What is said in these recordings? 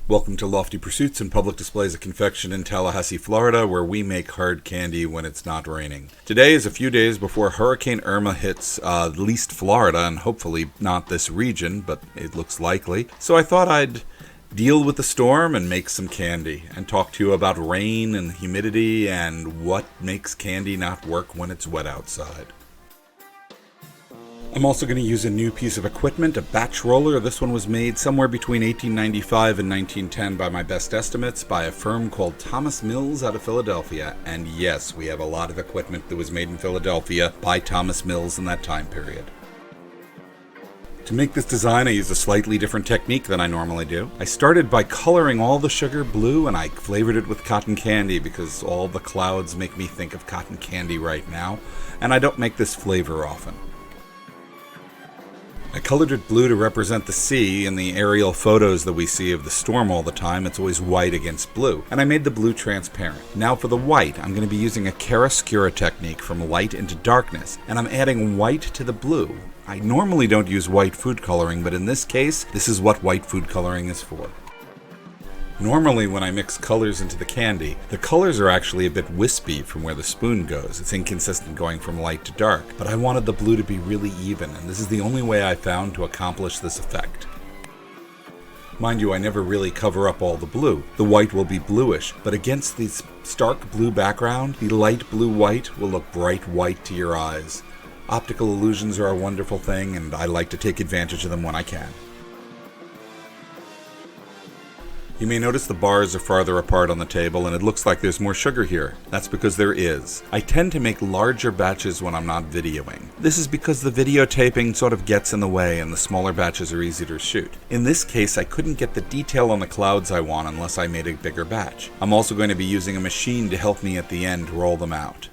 Welcome to Lofty Pursuits and Public Displays of Confection in Tallahassee, Florida, where we make hard candy when it's not raining. Today is a few days before Hurricane Irma hits at least Florida, and hopefully not this region, but it looks likely. So I thought I'd deal with the storm and make some candy, and talk to you about rain and humidity and what makes candy not work when it's wet outside. I'm also going to use a new piece of equipment, a batch roller. This one was made somewhere between 1895 and 1910 by my best estimates by a firm called Thomas Mills out of Philadelphia. And yes, we have a lot of equipment that was made in Philadelphia by Thomas Mills in that time period. To make this design, I used a slightly different technique than I normally do. I started by coloring all the sugar blue, and I flavored it with cotton candy because all the clouds make me think of cotton candy right now, and I don't make this flavor often. I colored it blue to represent the sea. In the aerial photos that we see of the storm all the time, it's always white against blue, and I made the blue transparent. Now for the white, I'm going to be using a chiaroscuro technique from light into darkness, and I'm adding white to the blue. I normally don't use white food coloring, but in this case, this is what white food coloring is for. Normally when I mix colors into the candy, the colors are actually a bit wispy from where the spoon goes. It's inconsistent going from light to dark, but I wanted the blue to be really even, and this is the only way I found to accomplish this effect. Mind you, I never really cover up all the blue. The white will be bluish, but against the stark blue background, the light blue white will look bright white to your eyes. Optical illusions are a wonderful thing, and I like to take advantage of them when I can. You may notice the bars are farther apart on the table, and it looks like there's more sugar here. That's because there is. I tend to make larger batches when I'm not videoing. This is because the videotaping sort of gets in the way, and the smaller batches are easier to shoot. In this case, I couldn't get the detail on the clouds I want unless I made a bigger batch. I'm also going to be using a machine to help me at the end roll them out.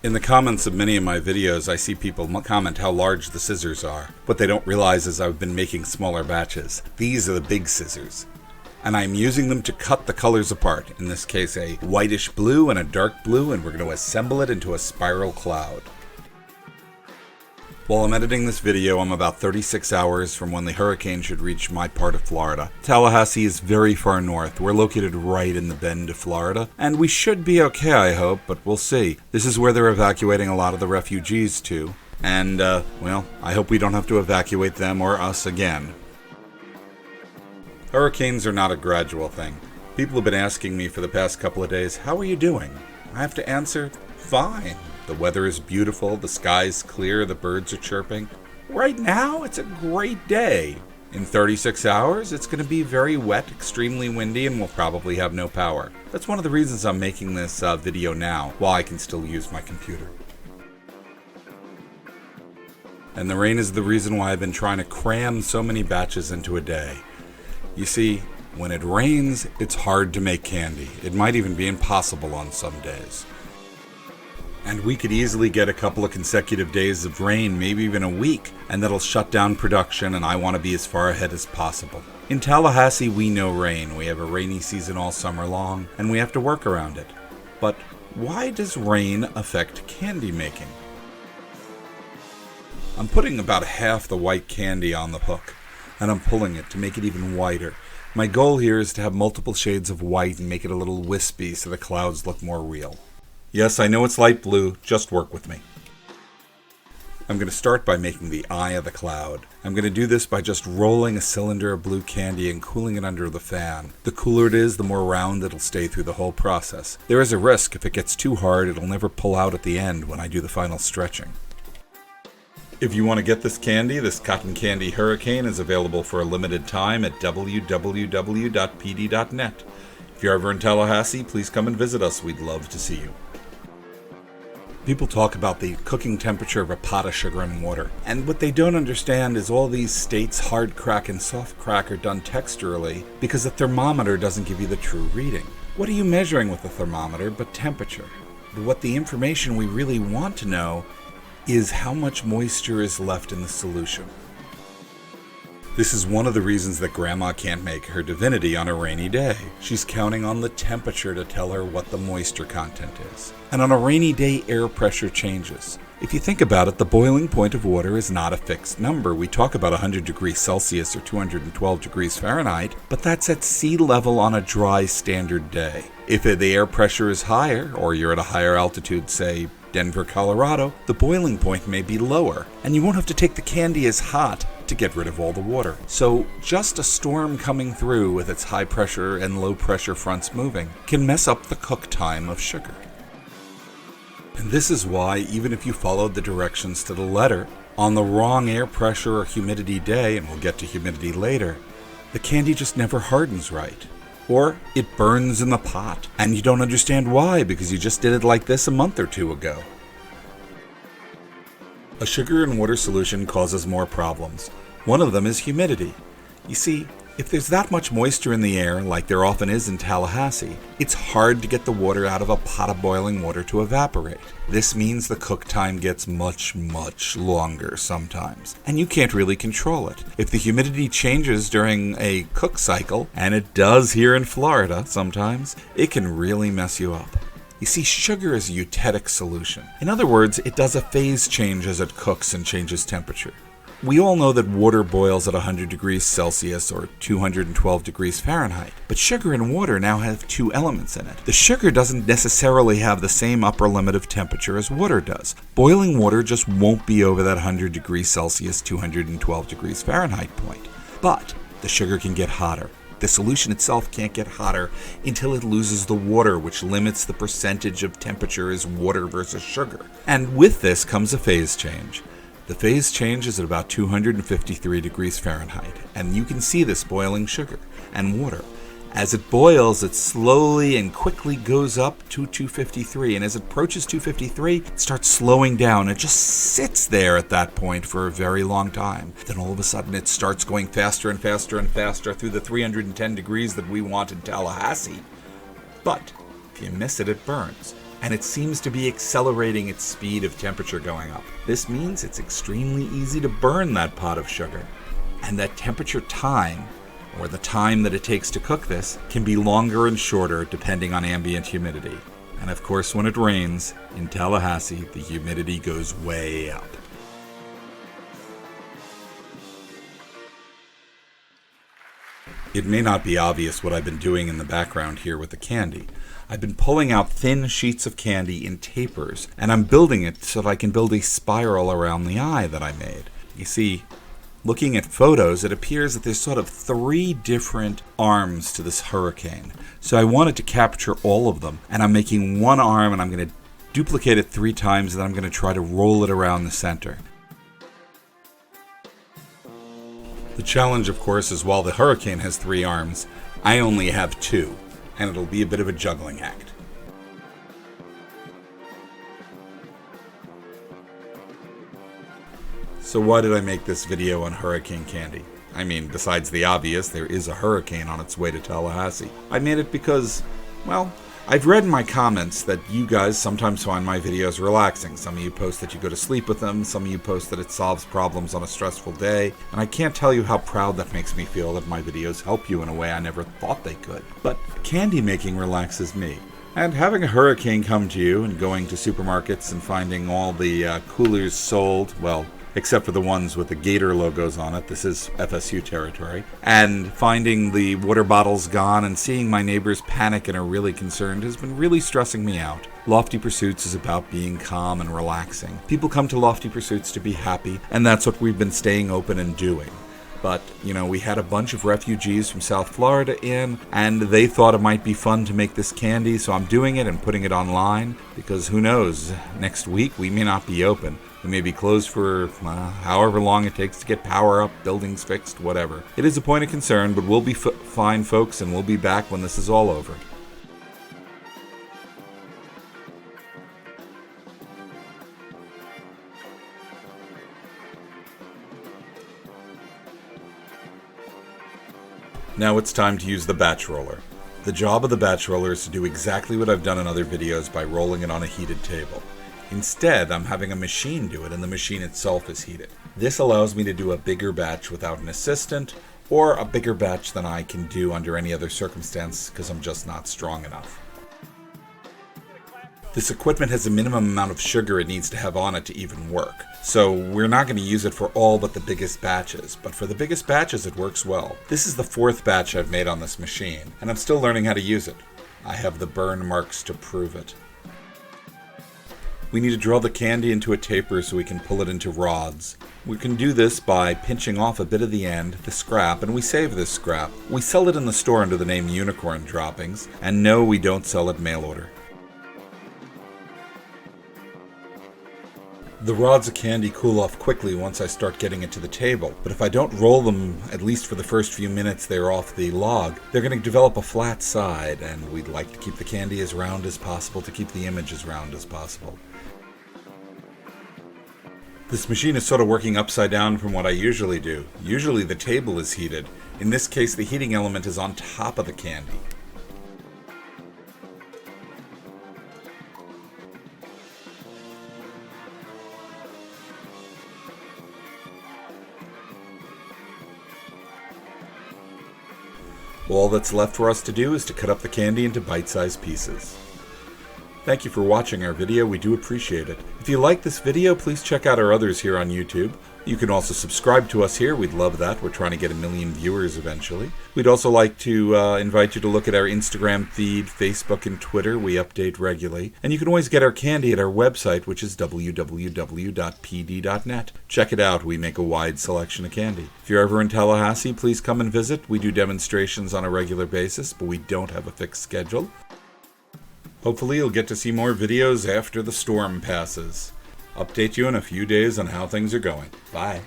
In the comments of many of my videos, I see people comment how large the scissors are. What they don't realize is I've been making smaller batches. These are the big scissors. And I'm using them to cut the colors apart. In this case, a whitish blue and a dark blue, and we're going to assemble it into a spiral cloud. While I'm editing this video, I'm about 36 hours from when the hurricane should reach my part of Florida. Tallahassee is very far north. We're located right in the bend of Florida, and we should be okay, I hope, but we'll see. This is where they're evacuating a lot of the refugees to, and, well, I hope we don't have to evacuate them or us again. Hurricanes are not a gradual thing. People have been asking me for the past couple of days, how are you doing? I have to answer, fine. The weather is beautiful, the sky's clear, the birds are chirping. Right now, it's a great day. In 36 hours, it's going to be very wet, extremely windy, and we'll probably have no power. That's one of the reasons I'm making this video now, while I can still use my computer. And the rain is the reason why I've been trying to cram so many batches into a day. You see, when it rains, it's hard to make candy. It might even be impossible on some days. And we could easily get a couple of consecutive days of rain, maybe even a week, and that'll shut down production, and I want to be as far ahead as possible. In Tallahassee, we know rain. We have a rainy season all summer long, and we have to work around it. But why does rain affect candy making? I'm putting about half the white candy on the hook, and I'm pulling it to make it even whiter. My goal here is to have multiple shades of white and make it a little wispy so the clouds look more real. Yes, I know it's light blue, just work with me. I'm going to start by making the eye of the cloud. I'm going to do this by just rolling a cylinder of blue candy and cooling it under the fan. The cooler it is, the more round it'll stay through the whole process. There is a risk if it gets too hard, it'll never pull out at the end when I do the final stretching. If you want to get this candy, this Cotton Candy Hurricane is available for a limited time at www.pd.net. If you're ever in Tallahassee, please come and visit us. We'd love to see you. People talk about the cooking temperature of a pot of sugar and water, and what they don't understand is all these states, hard crack and soft crack, are done texturally because the thermometer doesn't give you the true reading. What are you measuring with the thermometer but temperature? But what the information we really want to know is how much moisture is left in the solution. This is one of the reasons that Grandma can't make her divinity on a rainy day. She's counting on the temperature to tell her what the moisture content is. And on a rainy day, air pressure changes. If you think about it, the boiling point of water is not a fixed number. We talk about 100 degrees Celsius or 212 degrees Fahrenheit, but that's at sea level on a dry standard day. If the air pressure is higher, or you're at a higher altitude, say Denver, Colorado, the boiling point may be lower, and you won't have to take the candy as hot to get rid of all the water. So just a storm coming through with its high pressure and low pressure fronts moving can mess up the cook time of sugar. And this is why, even if you followed the directions to the letter, on the wrong air pressure or humidity day, and we'll get to humidity later, the candy just never hardens right. Or it burns in the pot, and you don't understand why because you just did it like this a month or two ago. A sugar and water solution causes more problems. One of them is humidity. You see, if there's that much moisture in the air, like there often is in Tallahassee, it's hard to get the water out of a pot of boiling water to evaporate. This means the cook time gets much, much longer sometimes, and you can't really control it. If the humidity changes during a cook cycle, and it does here in Florida sometimes, it can really mess you up. You see, sugar is a eutectic solution. In other words, it does a phase change as it cooks and changes temperature. We all know that water boils at 100 degrees Celsius or 212 degrees Fahrenheit, but sugar and water now have two elements in it. The sugar doesn't necessarily have the same upper limit of temperature as water does. Boiling water just won't be over that 100 degrees Celsius, 212 degrees Fahrenheit point. But the sugar can get hotter. The solution itself can't get hotter until it loses the water, which limits the percentage of temperature as water versus sugar. And with this comes a phase change. The phase change is at about 253 degrees Fahrenheit, and you can see this boiling sugar and water. As it boils, it slowly and quickly goes up to 253, and as it approaches 253, it starts slowing down. It just sits there at that point for a very long time. Then all of a sudden, it starts going faster and faster and faster through the 310 degrees that we want in Tallahassee. But if you miss it, it burns. And it seems to be accelerating its speed of temperature going up. This means it's extremely easy to burn that pot of sugar. And that temperature time, or the time that it takes to cook this, can be longer and shorter depending on ambient humidity. And of course, when it rains in Tallahassee, the humidity goes way up. It may not be obvious what I've been doing in the background here with the candy. I've been pulling out thin sheets of candy in tapers, and I'm building it so that I can build a spiral around the eye that I made. You see, looking at photos, it appears that there's sort of 3 different arms to this hurricane. So I wanted to capture all of them, and I'm making one arm, and I'm going to duplicate it 3 times, and then I'm going to try to roll it around the center. The challenge, of course, is while the hurricane has 3 arms, I only have 2. And it'll be a bit of a juggling act. So why did I make this video on hurricane candy? I mean, besides the obvious, there is a hurricane on its way to Tallahassee. I made it because, well, I've read in my comments that you guys sometimes find my videos relaxing. Some of you post that you go to sleep with them, some of you post that it solves problems on a stressful day, and I can't tell you how proud that makes me feel that my videos help you in a way I never thought they could. But candy making relaxes me. And having a hurricane come to you and going to supermarkets and finding all the coolers sold, well, except for the ones with the Gator logos on it. This is FSU territory. And finding the water bottles gone and seeing my neighbors panic and are really concerned has been really stressing me out. Lofty Pursuits is about being calm and relaxing. People come to Lofty Pursuits to be happy, and that's what we've been staying open and doing. But, we had a bunch of refugees from South Florida in, and they thought it might be fun to make this candy, so I'm doing it and putting it online, because who knows, next week we may not be open. We may be closed for however long it takes to get power up, buildings fixed, whatever. It is a point of concern, but we'll be fine, folks, and we'll be back when this is all over. Now it's time to use the batch roller. The job of the batch roller is to do exactly what I've done in other videos by rolling it on a heated table. Instead, I'm having a machine do it, and the machine itself is heated. This allows me to do a bigger batch without an assistant, or a bigger batch than I can do under any other circumstance because I'm just not strong enough. This equipment has a minimum amount of sugar it needs to have on it to even work. So we're not going to use it for all but the biggest batches, but for the biggest batches it works well. This is the 4th batch I've made on this machine, and I'm still learning how to use it. I have the burn marks to prove it. We need to draw the candy into a taper so we can pull it into rods. We can do this by pinching off a bit of the end, the scrap, and we save this scrap. We sell it in the store under the name Unicorn Droppings, and no, we don't sell it mail order. The rods of candy cool off quickly once I start getting it to the table, but if I don't roll them, at least for the first few minutes they're off the log, they're going to develop a flat side, and we'd like to keep the candy as round as possible to keep the image as round as possible. This machine is sort of working upside down from what I usually do. Usually the table is heated. In this case, the heating element is on top of the candy. All that's left for us to do is to cut up the candy into bite-sized pieces. Thank you for watching our video, we do appreciate it. If you like this video, please check out our others here on YouTube. You can also subscribe to us here, we'd love that. We're trying to get 1 million viewers eventually. We'd also like to invite you to look at our Instagram feed, Facebook, and Twitter. We update regularly. And you can always get our candy at our website, which is www.pd.net. Check it out, we make a wide selection of candy. If you're ever in Tallahassee, please come and visit. We do demonstrations on a regular basis, but we don't have a fixed schedule. Hopefully you'll get to see more videos after the storm passes. Update you in a few days on how things are going. Bye.